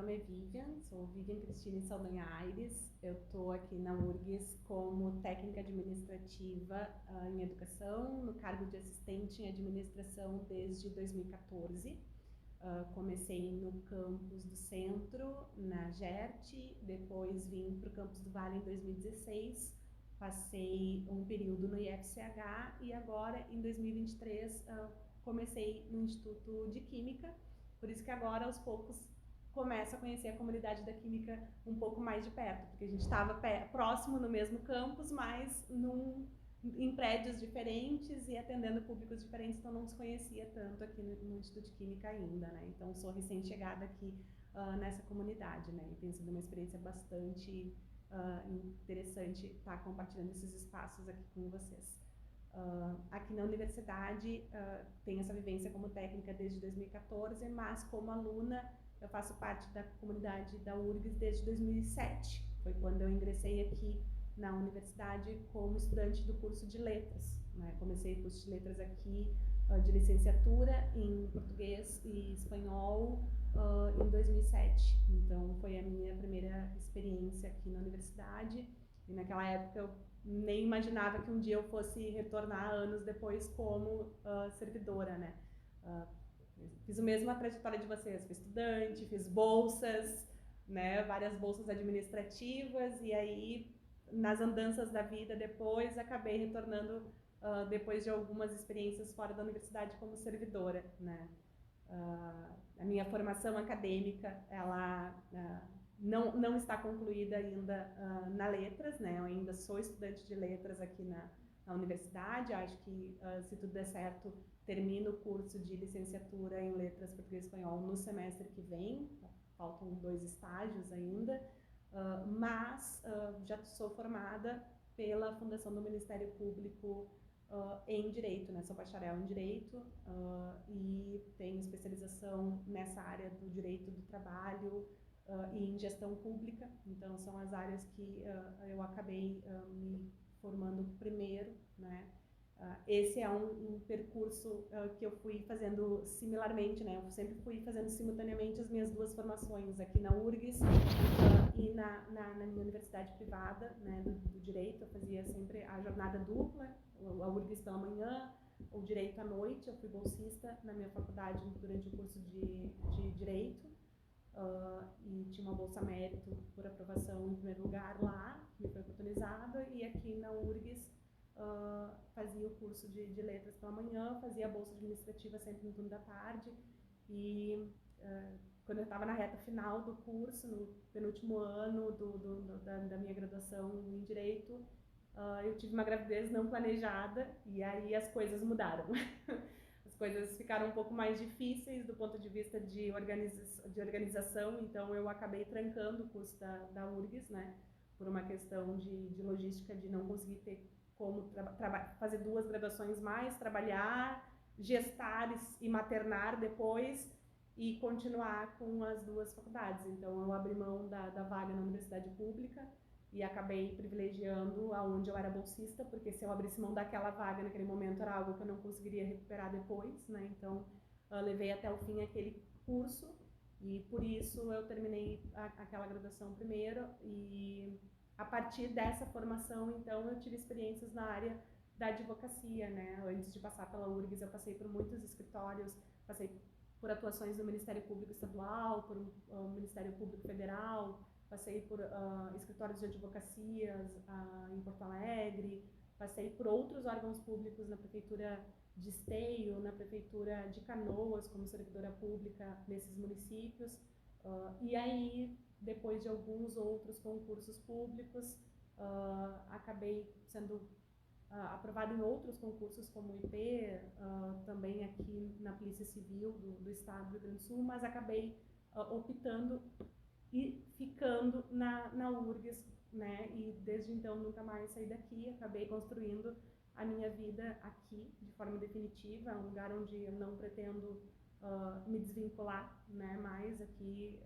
nome é Vivian, sou Vivian Cristine Saldanha Aires. Eu estou aqui na URGS como técnica administrativa em educação, no cargo de assistente em administração desde 2014. Comecei no campus do centro, na GERT, depois vim para o campus do Vale em 2016, passei um período no IFCH e agora, em 2023, comecei no Instituto de Química. Por isso que agora, aos poucos, começo a conhecer a comunidade da Química um pouco mais de perto, porque a gente estava próximo no mesmo campus, mas em prédios diferentes e atendendo públicos diferentes, então não se conhecia tanto aqui no Instituto de Química ainda, né? Então sou recém-chegada aqui nessa comunidade, né? E tem sido uma experiência bastante interessante estar compartilhando esses espaços aqui com vocês. Aqui na universidade tenho essa vivência como técnica desde 2014, mas como aluna eu faço parte da comunidade da URGS desde 2007. Foi quando eu ingressei aqui na universidade como estudante do curso de letras, né? Comecei o curso de letras aqui de licenciatura em português e espanhol em 2007. Então foi a minha primeira experiência aqui na universidade e naquela época eu nem imaginava que um dia eu fosse retornar anos depois como servidora, né? Fiz a mesma trajetória de vocês, fui estudante, fiz bolsas, né? Várias bolsas administrativas e aí nas andanças da vida depois acabei retornando depois de algumas experiências fora da universidade como servidora, né? A minha formação acadêmica, ela não está concluída ainda na letras, né? Eu ainda sou estudante de letras aqui na universidade. Acho que, se tudo der certo, termino o curso de licenciatura em letras português e espanhol no semestre que vem. Faltam 2 estágios ainda, mas já sou formada pela Fundação do Ministério Público em Direito, né? Sou bacharel em Direito e tenho especialização nessa área do Direito do Trabalho e em Gestão Pública. Então são as áreas que eu acabei me formando primeiro, né? Esse é um percurso que eu fui fazendo similarmente, né? Eu sempre fui fazendo simultaneamente as minhas 2 formações aqui na URGS e na minha universidade privada, né, do Direito. Eu fazia sempre a jornada dupla, a URGS pela manhã, o Direito à noite. Eu fui bolsista na minha faculdade durante o curso de Direito e tinha uma bolsa mérito por aprovação em primeiro lugar lá, que me foi oportunizada, e aqui na URGS fazia o curso de letras pela manhã, fazia a bolsa administrativa sempre no turno da tarde e quando eu estava na reta final do curso, no penúltimo ano da minha graduação em Direito, eu tive uma gravidez não planejada e aí as coisas mudaram. As coisas ficaram um pouco mais difíceis do ponto de vista de organização, então eu acabei trancando o curso da URGS, né, por uma questão de logística, de não conseguir ter como fazer 2 graduações mais, trabalhar, gestar e maternar depois e continuar com as 2 faculdades. Então eu abri mão da vaga na universidade pública e acabei privilegiando aonde eu era bolsista, porque se eu abrisse mão daquela vaga naquele momento era algo que eu não conseguiria recuperar depois, né? Então levei até o fim aquele curso e por isso eu terminei aquela graduação primeiro e a partir dessa formação, então, eu tive experiências na área da advocacia, né? Antes de passar pela URGS, eu passei por muitos escritórios, passei por atuações no Ministério Público Estadual, por Ministério Público Federal, passei por escritórios de advocacias em Porto Alegre, passei por outros órgãos públicos na Prefeitura de Esteio, na Prefeitura de Canoas, como servidora pública nesses municípios. E aí, depois de alguns outros concursos públicos, acabei sendo aprovada em outros concursos como o IP, também aqui na Polícia Civil do Estado do Rio Grande do Sul, mas acabei optando e ficando na URGS, né? E desde então nunca mais saí daqui, acabei construindo a minha vida aqui de forma definitiva, é um lugar onde eu não pretendo me desvincular, né? Mais aqui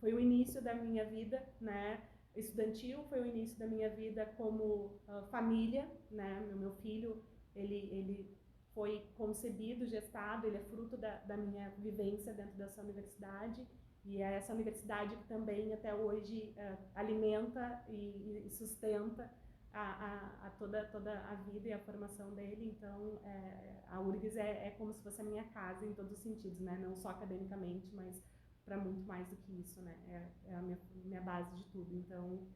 foi o início da minha vida, né? Estudantil, foi o início da minha vida como família, né? Meu filho, ele foi concebido, gestado, ele é fruto da minha vivência dentro dessa universidade E é essa universidade que também até hoje alimenta e sustenta toda a vida e a formação dele. Então, a URGS é como se fosse a minha casa em todos os sentidos, né? Não só academicamente, mas para muito mais do que isso, né? É a minha base de tudo. Então,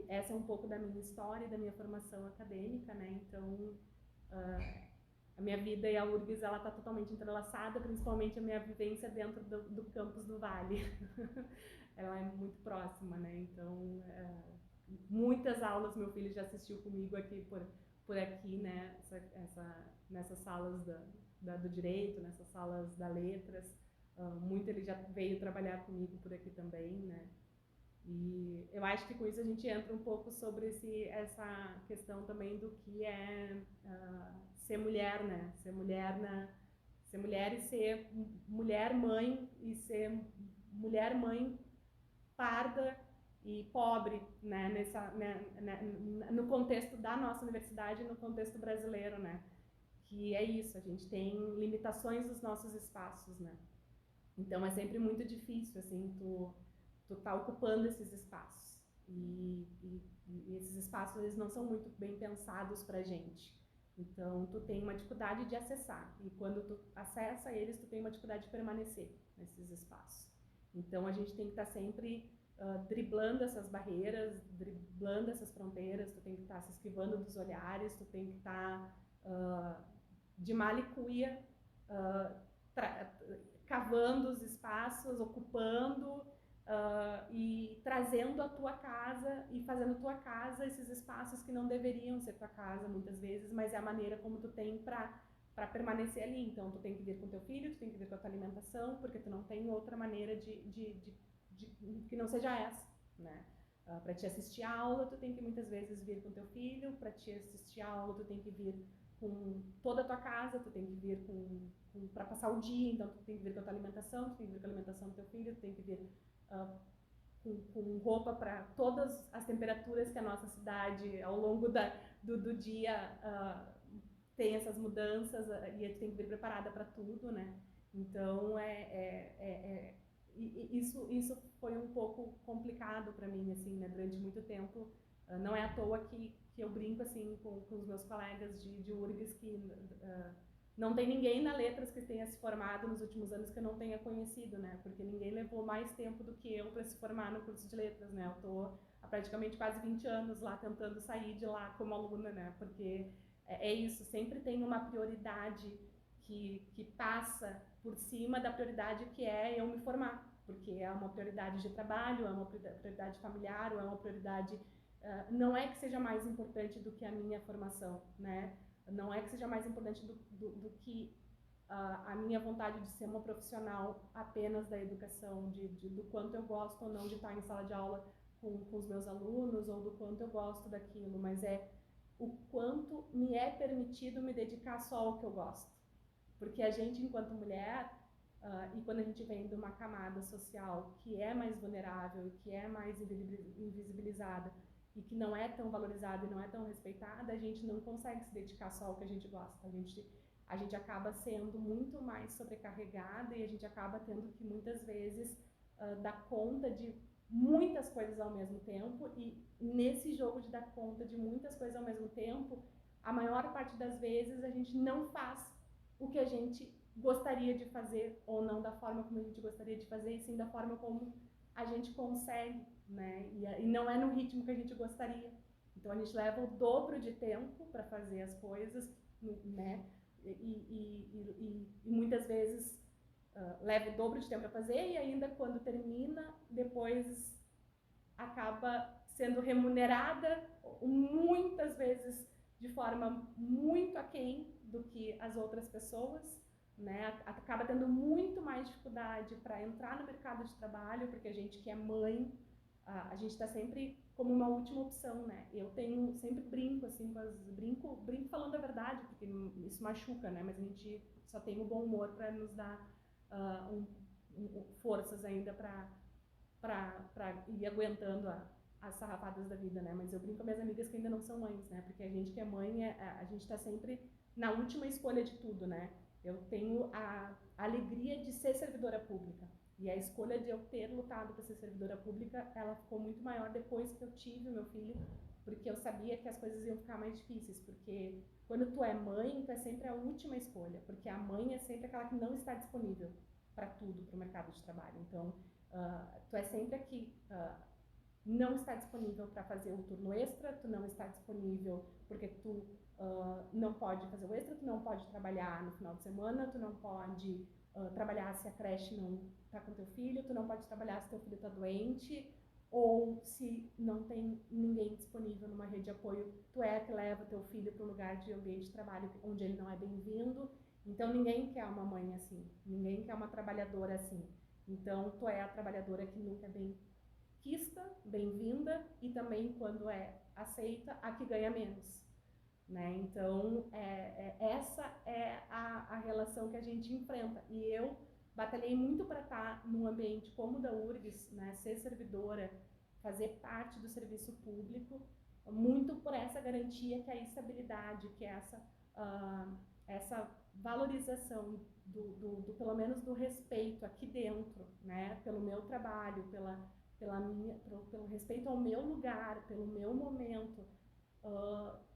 essa é um pouco da minha história e da minha formação acadêmica, né? Então, a minha vida e a URGS, ela está totalmente entrelaçada, principalmente a minha vivência dentro do campus do Vale. Ela é muito próxima, né? Então, muitas aulas meu filho já assistiu comigo aqui por aqui, né? Nessas salas do direito, nessas salas da letras. Muito ele já veio trabalhar comigo por aqui também, né? E eu acho que com isso a gente entra um pouco sobre essa questão também do que é ser mulher, né? Ser mulher e ser mulher mãe e ser mulher mãe parda e pobre, né? No contexto da nossa universidade e no contexto brasileiro, né? Que é isso, a gente tem limitações dos nossos espaços, né? Então é sempre muito difícil, assim, tu tá ocupando esses espaços. E esses espaços, eles não são muito bem pensados pra gente. Então, tu tem uma dificuldade de acessar. E quando tu acessa eles, tu tem uma dificuldade de permanecer nesses espaços. Então, a gente tem que estar sempre driblando essas barreiras, driblando essas fronteiras, tu tem que estar se esquivando dos olhares, tu tem que estar de mal e cuia, cavando os espaços, ocupando e trazendo a tua casa e fazendo tua casa esses espaços que não deveriam ser tua casa muitas vezes, mas é a maneira como tu tem para permanecer ali. Então tu tem que vir com teu filho, tu tem que vir com a tua alimentação, porque tu não tem outra maneira de que não seja essa, né? Para te assistir a aula, tu tem que muitas vezes vir com teu filho, para te assistir a aula, tu tem que vir com toda a tua casa, tu tem que vir para passar o dia, então tu tem que vir com a tua alimentação, tu tem que vir com a alimentação do teu filho, tu tem que vir com roupa para todas as temperaturas que a nossa cidade, ao longo do dia, tem essas mudanças, e tu tem que vir preparada para tudo, né? Então, isso foi um pouco complicado para mim, assim, né, durante muito tempo. Não é à toa que eu brinco, assim, com os meus colegas de URGS que não tem ninguém na Letras que tenha se formado nos últimos anos que eu não tenha conhecido, né? Porque ninguém levou mais tempo do que eu para se formar no curso de Letras, né? Eu tô há praticamente quase 20 anos lá tentando sair de lá como aluna, né? Porque é isso, sempre tem uma prioridade que passa por cima da prioridade que é eu me formar, porque é uma prioridade de trabalho, é uma prioridade familiar, ou é uma prioridade... não é que seja mais importante do que a minha formação, né? Não é que seja mais importante do que a minha vontade de ser uma profissional apenas da educação, do quanto eu gosto ou não de estar em sala de aula com os meus alunos, ou do quanto eu gosto daquilo, mas é o quanto me é permitido me dedicar só ao que eu gosto. Porque a gente, enquanto mulher, e quando a gente vem de uma camada social que é mais vulnerável, que é mais invisibilizada, e que não é tão valorizada e não é tão respeitada, a gente não consegue se dedicar só ao que a gente gosta. A gente acaba sendo muito mais sobrecarregada e a gente acaba tendo que, muitas vezes, dar conta de muitas coisas ao mesmo tempo, e nesse jogo de dar conta de muitas coisas ao mesmo tempo, a maior parte das vezes a gente não faz o que a gente gostaria de fazer, ou não da forma como a gente gostaria de fazer, e sim da forma como a gente consegue, né? E não é no ritmo que a gente gostaria. Então a gente leva o dobro de tempo para fazer as coisas, né? E muitas vezes leva o dobro de tempo para fazer, e ainda quando termina, depois acaba sendo remunerada muitas vezes de forma muito aquém do que as outras pessoas, né? Acaba tendo muito mais dificuldade para entrar no mercado de trabalho, porque a gente que é mãe, a gente está sempre como uma última opção, né? Eu sempre brinco, assim, brinco falando a verdade, porque isso machuca, né? Mas a gente só tem o bom humor para nos dar forças ainda para ir aguentando as sarrafadas da vida, né? Mas eu brinco com minhas amigas que ainda não são mães, né? Porque a gente que é mãe, a gente está sempre na última escolha de tudo, né? Eu tenho a alegria de ser servidora pública. E a escolha de eu ter lutado para ser servidora pública, ela ficou muito maior depois que eu tive o meu filho, porque eu sabia que as coisas iam ficar mais difíceis, porque quando tu é mãe, tu é sempre a última escolha, porque a mãe é sempre aquela que não está disponível para tudo, para o mercado de trabalho. Então, tu é sempre a que não está disponível para fazer o turno extra, tu não está disponível porque tu não pode fazer o extra, tu não pode trabalhar no final de semana, tu não pode trabalhar se a creche não está com teu filho, tu não pode trabalhar se teu filho está doente, ou se não tem ninguém disponível numa rede de apoio, tu é que leva teu filho para um lugar de ambiente de trabalho onde ele não é bem-vindo. Então ninguém quer uma mãe assim, ninguém quer uma trabalhadora assim. Então tu é a trabalhadora que nunca é bem-vinda, e também, quando é aceita, a que ganha menos. Né? Então, essa é a relação que a gente enfrenta. E eu batalhei muito para estar num ambiente como o da URGS, né? Ser servidora, fazer parte do serviço público, muito por essa garantia, que é a estabilidade, que é essa valorização pelo menos do respeito aqui dentro, né? Pelo meu trabalho, pelo respeito ao meu lugar, pelo meu momento.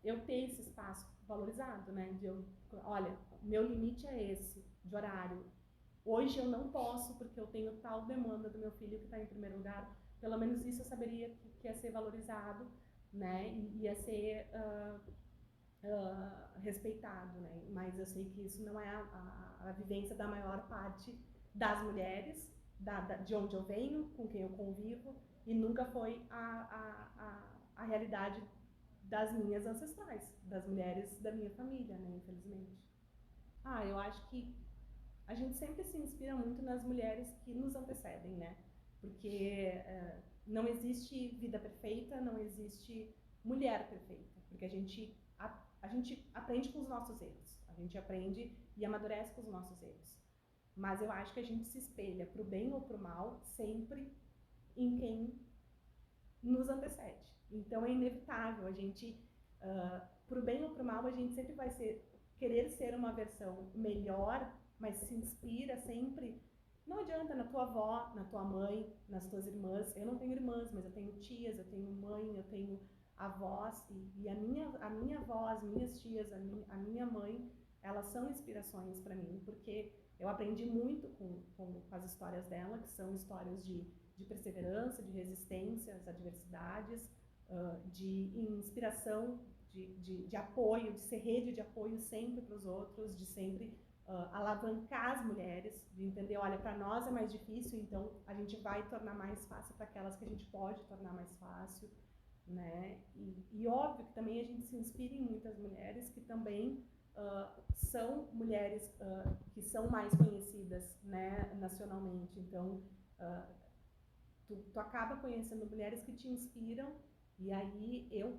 Eu ter esse espaço valorizado, né? Olha, meu limite é esse, de horário. Hoje eu não posso, porque eu tenho tal demanda do meu filho que está em primeiro lugar. Pelo menos isso eu saberia que ia ser valorizado, né? E ia ser respeitado, né? Mas eu sei que isso não é a vivência da maior parte das mulheres, de onde eu venho, com quem eu convivo, e nunca foi a realidade das minhas ancestrais, das mulheres da minha família, né, infelizmente. Eu acho que a gente sempre se inspira muito nas mulheres que nos antecedem, né? Porque não existe vida perfeita, não existe mulher perfeita, porque a gente aprende com os nossos erros, a gente aprende e amadurece com os nossos erros. Mas eu acho que a gente se espelha, pro bem ou pro mal, sempre em quem nos antecede. Então é inevitável, a gente, pro bem ou pro mal, a gente sempre vai querer ser uma versão melhor, mas se inspira sempre. Não adianta na tua avó, na tua mãe, nas tuas irmãs. Eu não tenho irmãs, mas eu tenho tias, eu tenho mãe, eu tenho avós, e a minha avó, as minhas tias, a minha mãe, elas são inspirações para mim, porque eu aprendi muito com as histórias dela, que são histórias de perseverança, de resistência às adversidades, de inspiração, de apoio, de ser rede de apoio sempre para os outros, de sempre alavancar as mulheres, de entender, olha, para nós é mais difícil, então a gente vai tornar mais fácil para aquelas que a gente pode tornar mais fácil, né? E óbvio que também a gente se inspira em muitas mulheres que também são mulheres que são mais conhecidas, né, nacionalmente. Então, tu acaba conhecendo mulheres que te inspiram, e aí eu,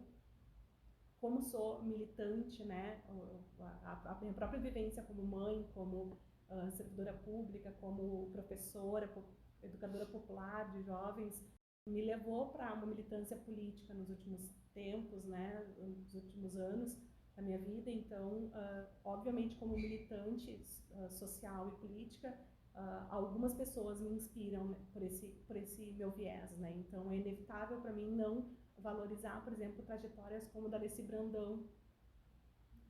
como sou militante, né, a minha própria vivência como mãe, como servidora pública, como professora, educadora popular de jovens, me levou para uma militância política nos últimos tempos, né, nos últimos anos da minha vida. Então, obviamente, como militante social e política, algumas pessoas me inspiram, né, por esse meu viés, né? Então é inevitável para mim não valorizar, por exemplo, trajetórias como da Alessi Brandão,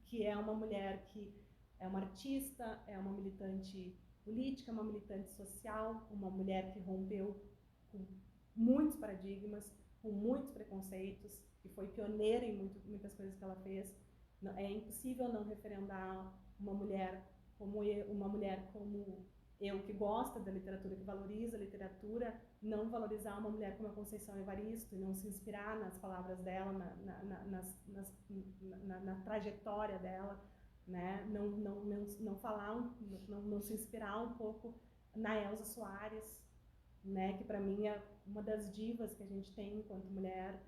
que é uma mulher que é uma artista, é uma militante política, uma militante social, uma mulher que rompeu com muitos paradigmas, com muitos preconceitos, que foi pioneira em muitas coisas que ela fez. É impossível não referendar uma mulher como eu, que gosta da literatura, que valoriza a literatura, não valorizar uma mulher como a Conceição Evaristo e não se inspirar nas palavras dela, na trajetória dela, né? Não falar, não se inspirar um pouco na Elza Soares, né? Que para mim é uma das divas que a gente tem enquanto mulher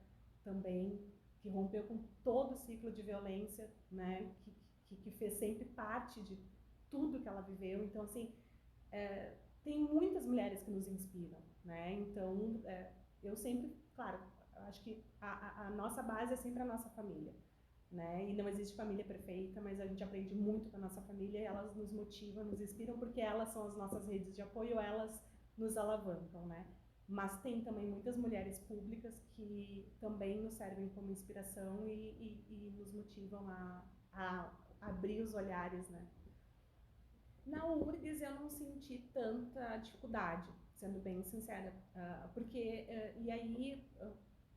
também, que rompeu com todo o ciclo de violência, né? Que fez sempre parte de tudo que ela viveu. Então, assim, tem muitas mulheres que nos inspiram, né? Então, eu sempre, claro, acho que a nossa base é sempre a nossa família, né? E não existe família perfeita, mas a gente aprende muito com a nossa família, e elas nos motivam, nos inspiram, porque elas são as nossas redes de apoio, elas nos alavancam, né? Mas tem também muitas mulheres públicas que também nos servem como inspiração e nos motivam a abrir os olhares, né? Na URGS eu não senti tanta dificuldade, sendo bem sincera, porque, e aí,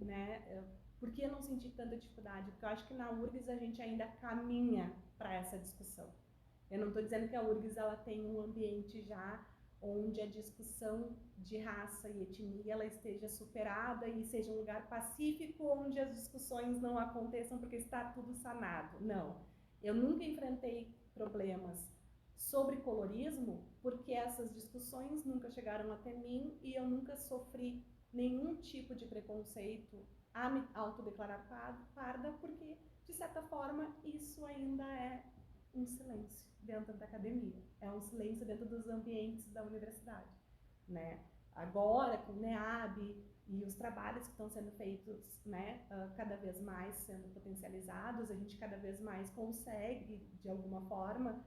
né, por que eu não senti tanta dificuldade? Porque eu acho que na URGS a gente ainda caminha para essa discussão. Eu não estou dizendo que a URGS ela tem um ambiente já onde a discussão de raça e etnia ela esteja superada e seja um lugar pacífico onde as discussões não aconteçam porque está tudo sanado. Não, eu nunca enfrentei problemas sobre colorismo porque essas discussões nunca chegaram até mim e eu nunca sofri nenhum tipo de preconceito a me autodeclarar parda porque, de certa forma, isso ainda é um silêncio dentro da academia, é um silêncio dentro dos ambientes da universidade, né? Agora, com o NEAB e os trabalhos que estão sendo feitos, né, cada vez mais sendo potencializados, a gente cada vez mais consegue, de alguma forma,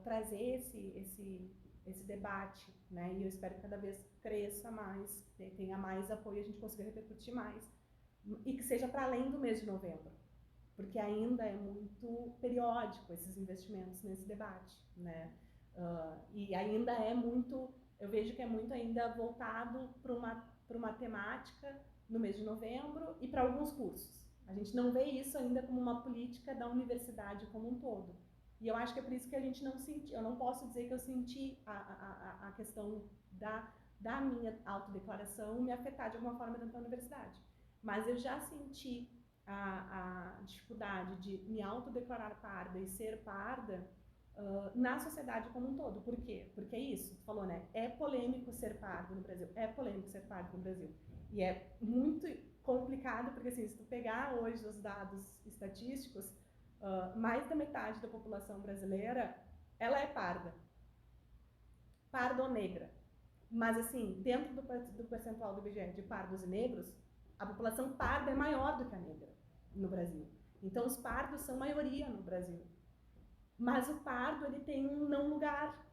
trazer esse debate, né? E eu espero que cada vez cresça mais, tenha mais apoio, a gente consiga repercutir mais, e que seja para além do mês de novembro, porque ainda é muito periódico esses investimentos nesse debate, né? E ainda é muito, eu vejo que é muito ainda voltado para uma temática no mês de novembro e para alguns cursos. A gente não vê isso ainda como uma política da universidade como um todo. E eu acho que é por isso que a gente não sente, eu não posso dizer que eu senti a questão da minha autodeclaração me afetar de alguma forma dentro da universidade. Mas eu já senti a dificuldade de me autodeclarar parda e ser parda na sociedade como um todo. Por quê? Porque é isso, tu falou, né? É polêmico ser pardo no Brasil, é polêmico ser pardo no Brasil. E é muito complicado, porque assim, se tu pegar hoje os dados estatísticos, mais da metade da população brasileira, ela é parda. Parda ou negra. Mas assim, dentro do percentual do IBGE de pardos e negros, a população parda é maior do que a negra no Brasil. Então os pardos são maioria no Brasil. Mas o pardo ele tem um não lugar.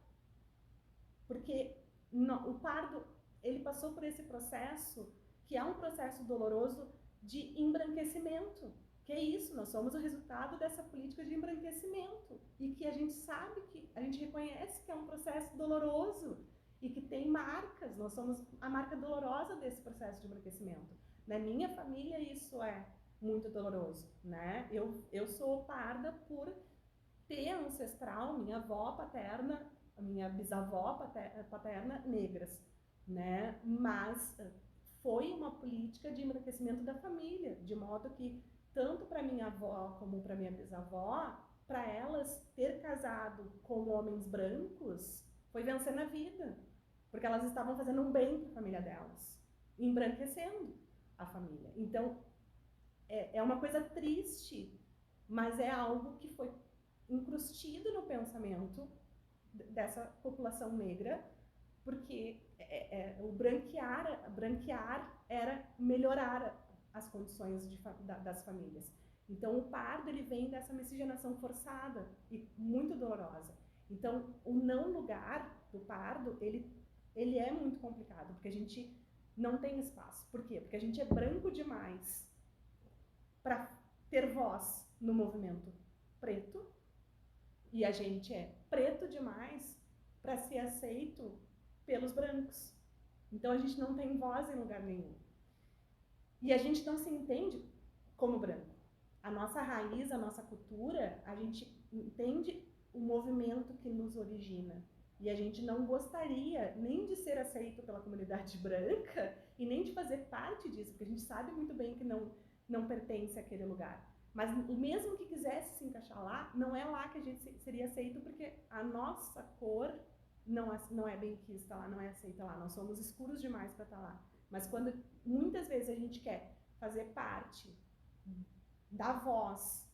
Porque o pardo ele passou por esse processo, que é um processo doloroso de embranquecimento. Que é isso, nós somos o resultado dessa política de embranquecimento. E que a gente sabe, que a gente reconhece que é um processo doloroso e que tem marcas, nós somos a marca dolorosa desse processo de embranquecimento. Na minha família isso é muito doloroso, né? Eu sou parda por ter ancestral, minha avó paterna, a minha bisavó paterna, negras, né? Mas foi uma política de embranquecimento da família, de modo que tanto para minha avó como para minha bisavó, para elas ter casado com homens brancos foi vencer na vida, porque elas estavam fazendo um bem para a família delas, embranquecendo a família. Então é uma coisa triste, mas é algo que foi incrustido no pensamento dessa população negra, porque o branquear era melhorar as condições das famílias. Então o pardo ele vem dessa miscigenação forçada e muito dolorosa. Então o não lugar do pardo ele é muito complicado, porque a gente não tem espaço. Por quê? Porque a gente é branco demais para ter voz no movimento preto, e a gente é preto demais para ser aceito pelos brancos. Então a gente não tem voz em lugar nenhum. E a gente não se entende como branco. A nossa raiz, a nossa cultura, a gente entende o movimento que nos origina. E a gente não gostaria nem de ser aceito pela comunidade branca e nem de fazer parte disso, porque a gente sabe muito bem que não pertence àquele lugar. Mas mesmo que quisesse se encaixar lá, não é lá que a gente seria aceito, porque a nossa cor não é bem quista lá, não é aceita lá. Nós somos escuros demais para estar lá. Mas quando muitas vezes a gente quer fazer parte, dar voz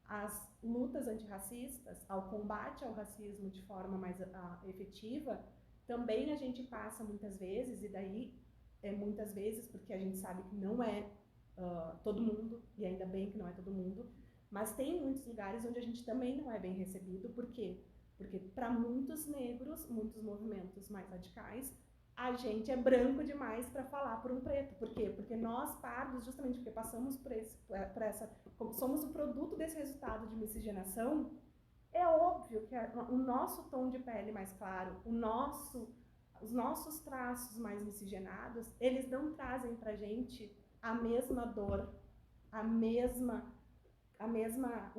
às lutas antirracistas, ao combate ao racismo de forma mais efetiva, também a gente passa muitas vezes, e daí muitas vezes porque a gente sabe que não é todo mundo, e ainda bem que não é todo mundo, mas tem muitos lugares onde a gente também não é bem recebido. Por quê? Porque para muitos negros, muitos movimentos mais radicais, a gente é branco demais para falar por um preto. Por quê? Porque nós, pardos, justamente porque passamos por essa... somos o produto desse resultado de miscigenação, é óbvio que o nosso tom de pele mais claro, os nossos traços mais miscigenados, eles não trazem pra gente a mesma dor, o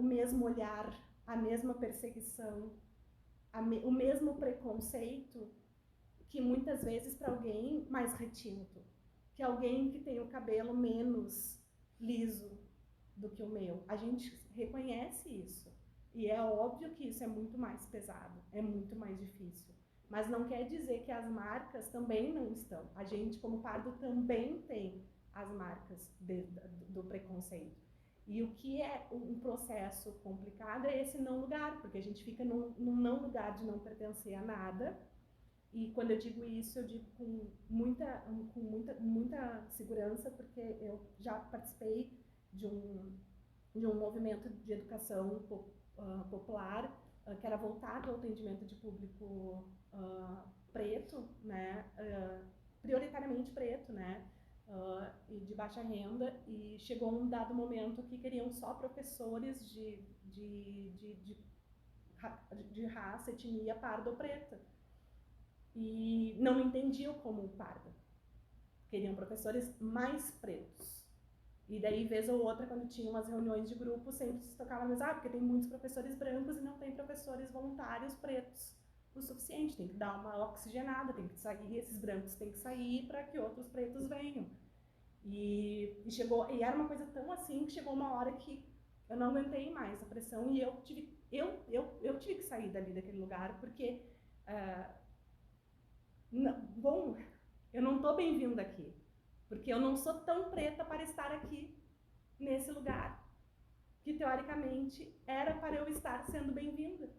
mesmo olhar, a mesma perseguição, o mesmo preconceito que muitas vezes para alguém mais retinto, que alguém que tem o cabelo menos liso do que o meu. A gente reconhece isso. E é óbvio que isso é muito mais pesado, é muito mais difícil. Mas não quer dizer que as marcas também não estão. A gente, como pardo, também tem as marcas do preconceito. E o que é um processo complicado é esse não lugar, porque a gente fica num não lugar de não pertencer a nada. E quando eu digo isso, eu digo com muita segurança, porque eu já participei de um movimento de educação popular que era voltado ao atendimento de público preto, né, prioritariamente preto, né, e de baixa renda, e chegou um dado momento que queriam só professores de raça, etnia parda ou preta, e não me entendiam como parda, queriam professores mais pretos. E daí, vez ou outra, quando tinha umas reuniões de grupo, sempre se tocava mas porque tem muitos professores brancos e não tem professores voluntários pretos o suficiente. Tem que dar uma oxigenada, tem que sair, esses brancos têm que sair para que outros pretos venham. E era uma coisa tão assim que chegou uma hora que eu não aguentei mais a pressão e eu tive que sair daquele lugar, porque bom, eu não estou bem-vinda aqui, porque eu não sou tão preta para estar aqui nesse lugar que teoricamente era para eu estar sendo bem-vinda.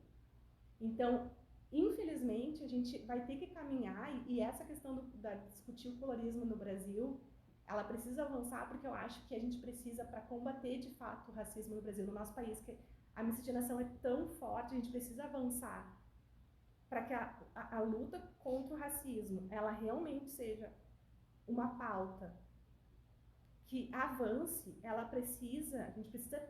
Então, infelizmente, a gente vai ter que caminhar, e essa questão da discutir o colorismo no Brasil, ela precisa avançar, porque eu acho que a gente precisa, para combater de fato o racismo no Brasil, no nosso país, que a miscigenação é tão forte, a gente precisa avançar para que a luta contra o racismo, ela realmente seja uma pauta que avance. A gente precisa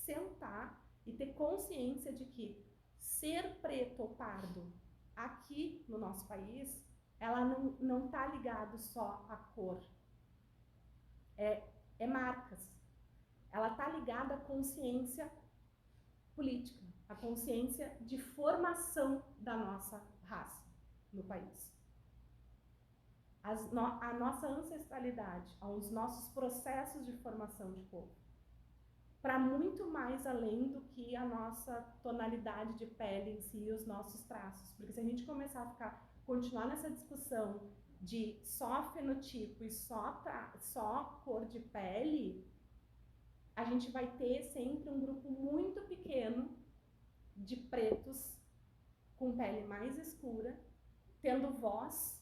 sentar e ter consciência de que ser preto ou pardo aqui no nosso país, ela não está ligado só à cor, é marcas. Ela está ligada à consciência política, à consciência de formação da nossa raça no país. A nossa ancestralidade, aos nossos processos de formação de povo, para muito mais além do que a nossa tonalidade de pele em si e os nossos traços. Porque se a gente começar a continuar nessa discussão de só fenotipo e só cor de pele, a gente vai ter sempre um grupo muito pequeno de pretos com pele mais escura, tendo voz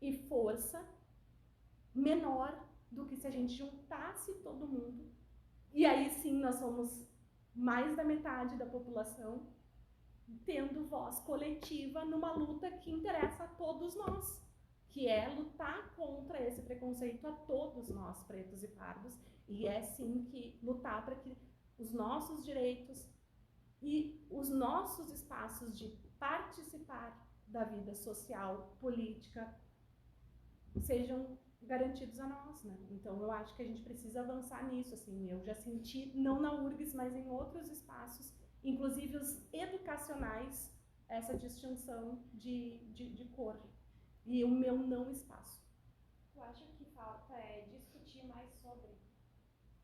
e força menor do que se a gente juntasse todo mundo. E aí sim nós somos mais da metade da população tendo voz coletiva numa luta que interessa a todos nós, que é lutar contra esse preconceito a todos nós, pretos e pardos, e é sim que lutar para que os nossos direitos e os nossos espaços de participar da vida social, política, sejam garantidos a nós, né? Então eu acho que a gente precisa avançar nisso, assim. Eu já senti, não na URGS, mas em outros espaços, inclusive os educacionais, essa distinção de cor e o meu não espaço. Eu acho que falta discutir mais sobre,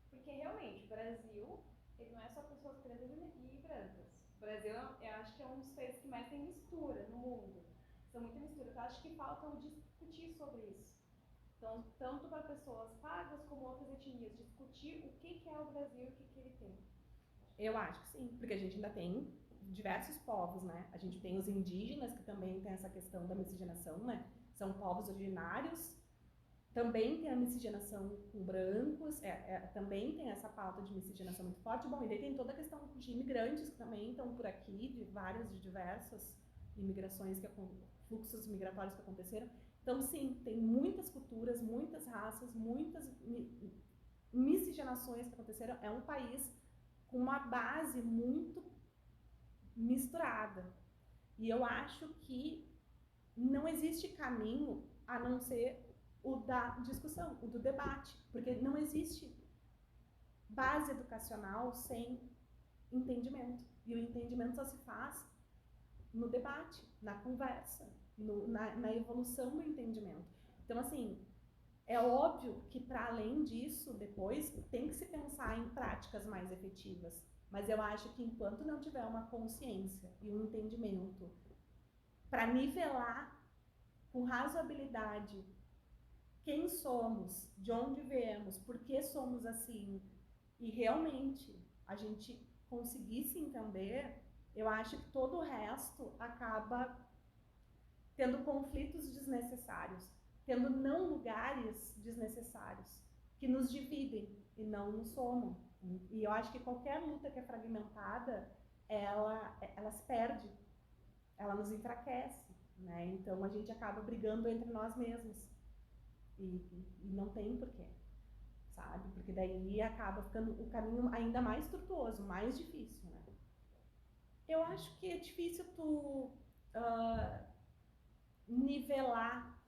porque realmente o Brasil, ele não é só pessoas pretas e brancas. O Brasil, eu acho que é um dos países que mais tem mistura no mundo. São muita mistura. Então, eu acho que falta discutir sobre isso. Então, tanto para pessoas pardas como outras etnias, discutir o que é o Brasil e o que ele tem. Eu acho que sim, porque a gente ainda tem diversos povos, né? A gente tem os indígenas, que também tem essa questão da miscigenação, né? São povos originários, também tem a miscigenação com brancos, também tem essa pauta de miscigenação muito forte. Bom, e daí tem toda a questão de imigrantes que também estão por aqui, de diversas imigrações que fluxos migratórios que aconteceram. Então, sim, tem muitas culturas, muitas raças, muitas miscigenações que aconteceram. É um país com uma base muito misturada. E eu acho que não existe caminho a não ser o da discussão, o do debate, porque não existe base educacional sem entendimento. E o entendimento só se faz no debate, na conversa, na evolução do entendimento. Então, assim, é óbvio que para além disso, depois, tem que se pensar em práticas mais efetivas. Mas eu acho que enquanto não tiver uma consciência e um entendimento para nivelar com razoabilidade quem somos, de onde viemos, por que somos assim, e realmente a gente conseguir se entender, eu acho que todo o resto acaba tendo conflitos desnecessários, tendo não lugares desnecessários, que nos dividem e não nos somam. E eu acho que qualquer luta que é fragmentada, ela se perde, ela nos enfraquece, né? Então a gente acaba brigando entre nós mesmos. E não tem porquê, sabe? Porque daí acaba ficando o caminho ainda mais tortuoso, mais difícil, né? Eu acho que é difícil tu nivelar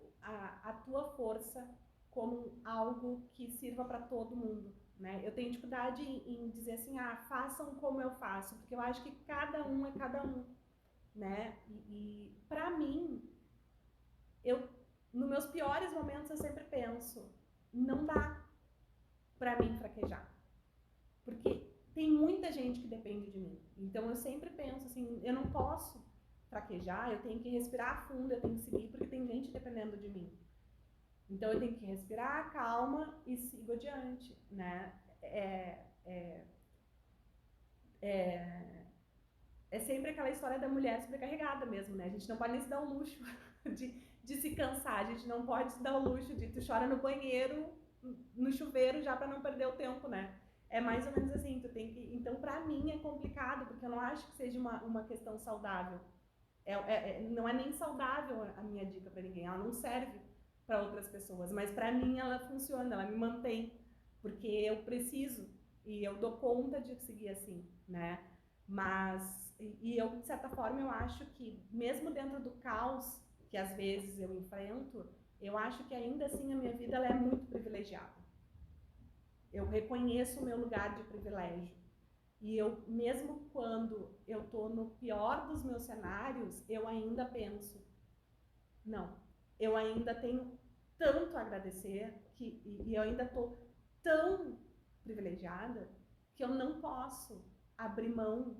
a tua força como algo que sirva para todo mundo, né? Eu tenho dificuldade em dizer assim, façam como eu faço, porque eu acho que cada um é cada um, né? E para mim, nos meus piores momentos eu sempre penso, não dá para mim fraquejar, porque tem muita gente que depende de mim. Então eu sempre penso assim, eu não posso fraquejar, eu tenho que respirar fundo, eu tenho que seguir, porque tem gente dependendo de mim. Então eu tenho que respirar, calma e sigo adiante, né? É sempre aquela história da mulher sobrecarregada mesmo, né? A gente não pode nem se dar o luxo de se cansar, a gente não pode se dar o luxo de tu chora no banheiro, no chuveiro já para não perder o tempo, né? É mais ou menos assim, tu tem que... Então, pra mim é complicado, porque eu não acho que seja uma questão saudável. Não é nem saudável a minha dica para ninguém, ela não serve para outras pessoas, mas para mim ela funciona, ela me mantém, porque eu preciso e eu dou conta de seguir assim, né? Mas, eu de certa forma eu acho que mesmo dentro do caos que às vezes eu enfrento, eu acho que ainda assim a minha vida ela é muito privilegiada. Eu reconheço o meu lugar de privilégio. E eu, mesmo quando eu tô no pior dos meus cenários, eu ainda penso, não, eu ainda tenho tanto a agradecer e eu ainda tô tão privilegiada que eu não posso abrir mão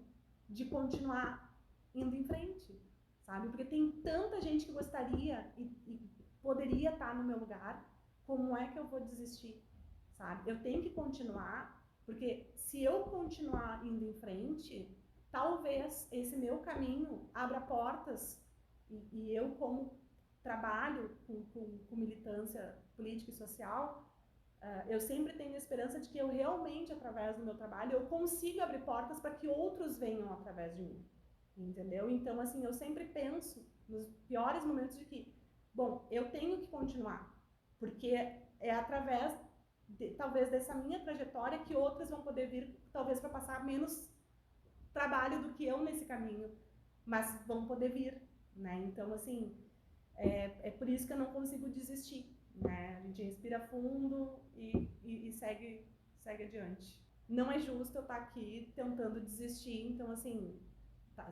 de continuar indo em frente, sabe? Porque tem tanta gente que gostaria e poderia estar no meu lugar, como é que eu vou desistir, sabe? Eu tenho que continuar, porque se eu continuar indo em frente, talvez esse meu caminho abra portas e eu, como trabalho com militância política e social, eu sempre tenho a esperança de que eu realmente, através do meu trabalho, eu consiga abrir portas para que outros venham através de mim, entendeu? Então, assim, eu sempre penso, nos piores momentos, de que, bom, eu tenho que continuar, porque é através, talvez, dessa minha trajetória que outras vão poder vir, talvez, para passar menos trabalho do que eu nesse caminho, mas vão poder vir, né? Então, assim, é por isso que eu não consigo desistir, né? A gente respira fundo e segue adiante. Não é justo eu estar aqui tentando desistir, então, assim,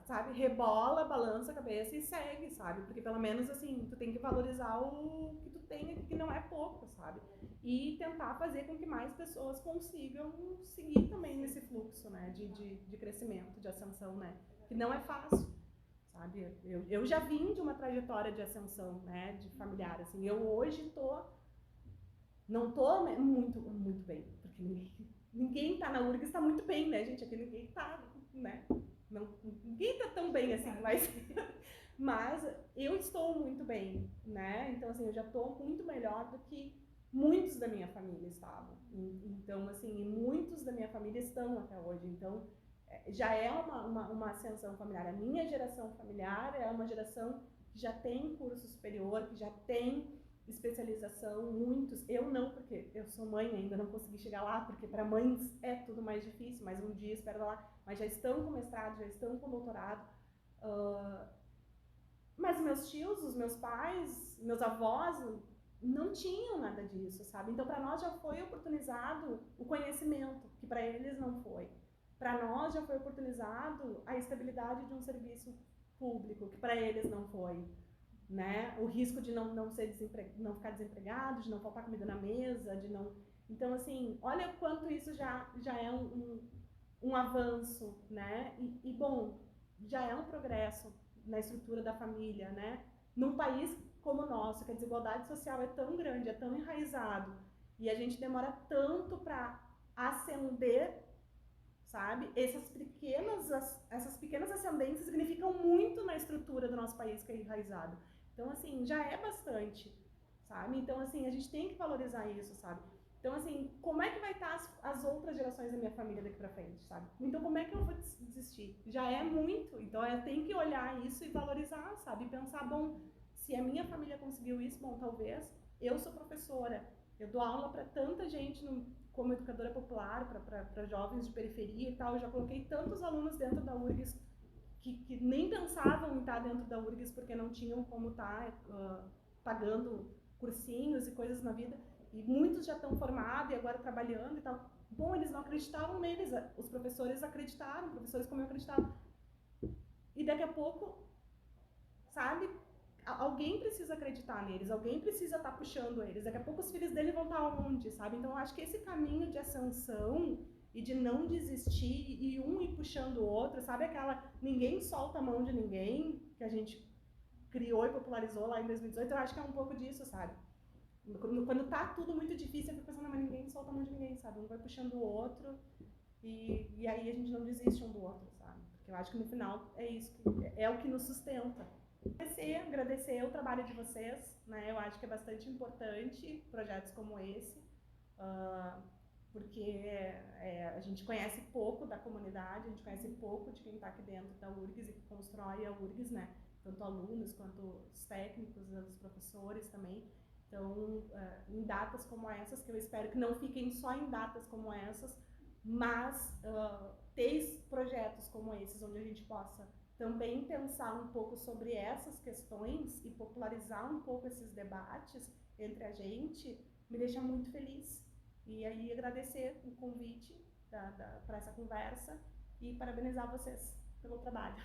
sabe, rebola, balança a cabeça e segue, sabe? Porque pelo menos, assim, tu tem que valorizar o que tu tem, que não é pouco, sabe? E tentar fazer com que mais pessoas consigam seguir também nesse fluxo, né, de crescimento, de ascensão, né? Que não é fácil, sabe? Eu já vim de uma trajetória de ascensão, né, de familiar, assim. Eu hoje não tô muito bem, porque ninguém tá na URGS tá muito bem, né, gente? Aqui ninguém tá, né? Ninguém tá tão bem assim, mas eu estou muito bem, né? Então, assim, eu já tô muito melhor do que muitos da minha família estavam. Então, assim, muitos da minha família estão até hoje. Então, já é uma ascensão familiar. A minha geração familiar é uma geração que já tem curso superior, que já tem especialização, muitos. Eu não, porque eu sou mãe ainda, não consegui chegar lá, porque para mães é tudo mais difícil, mas um dia espero lá. Mas já estão com mestrado, já estão com doutorado. Mas meus tios, os meus pais, meus avós não tinham nada disso, sabe? Então para nós já foi oportunizado o conhecimento, que para eles não foi. Para nós já foi oportunizado a estabilidade de um serviço público, que para eles não foi. Né? O risco de não ficar desempregado, de não faltar comida na mesa, de não... Então, assim, olha o quanto isso já é um avanço, né? E, bom, já é um progresso na estrutura da família, né? Num país como o nosso, que a desigualdade social é tão grande, é tão enraizado, e a gente demora tanto para ascender, sabe? Essas pequenas ascendências significam muito na estrutura do nosso país, que é enraizado. Então, assim, já é bastante, sabe? Então, assim, a gente tem que valorizar isso, sabe? Então, assim, como é que vai estar as outras gerações da minha família daqui pra frente, sabe? Então, como é que eu vou desistir? Já é muito, então eu tenho que olhar isso e valorizar, sabe? E pensar, bom, se a minha família conseguiu isso, bom, talvez eu sou professora, eu dou aula para tanta gente como educadora popular, para jovens de periferia e tal, eu já coloquei tantos alunos dentro da URGS que nem pensavam em estar dentro da URGS porque não tinham como estar pagando cursinhos e coisas na vida, e muitos já estão formados e agora trabalhando e tal. Bom, eles não acreditavam neles, os professores acreditaram, professores como eu acreditavam. E daqui a pouco, sabe, alguém precisa acreditar neles, alguém precisa estar puxando eles, daqui a pouco os filhos dele vão estar onde, sabe? Então eu acho que esse caminho de ascensão e de não desistir e um ir puxando o outro, sabe aquela ninguém solta a mão de ninguém, que a gente criou e popularizou lá em 2018, eu acho que é um pouco disso, sabe? Quando tá tudo muito difícil, eu fico pensando, mas ninguém solta a mão de ninguém, sabe? Um vai puxando o outro e aí a gente não desiste um do outro, sabe? Porque eu acho que no final é isso, é o que nos sustenta. Agradecer o trabalho de vocês, né? Eu acho que é bastante importante projetos como esse, porque a gente conhece pouco da comunidade, a gente conhece pouco de quem está aqui dentro da URGS e que constrói a URGS, né? Tanto alunos quanto os técnicos, os professores também. Então, em datas como essas, que eu espero que não fiquem só em datas como essas, mas ter projetos como esses, onde a gente possa também pensar um pouco sobre essas questões e popularizar um pouco esses debates entre a gente, me deixa muito feliz. E aí agradecer o convite para essa conversa e parabenizar vocês pelo trabalho.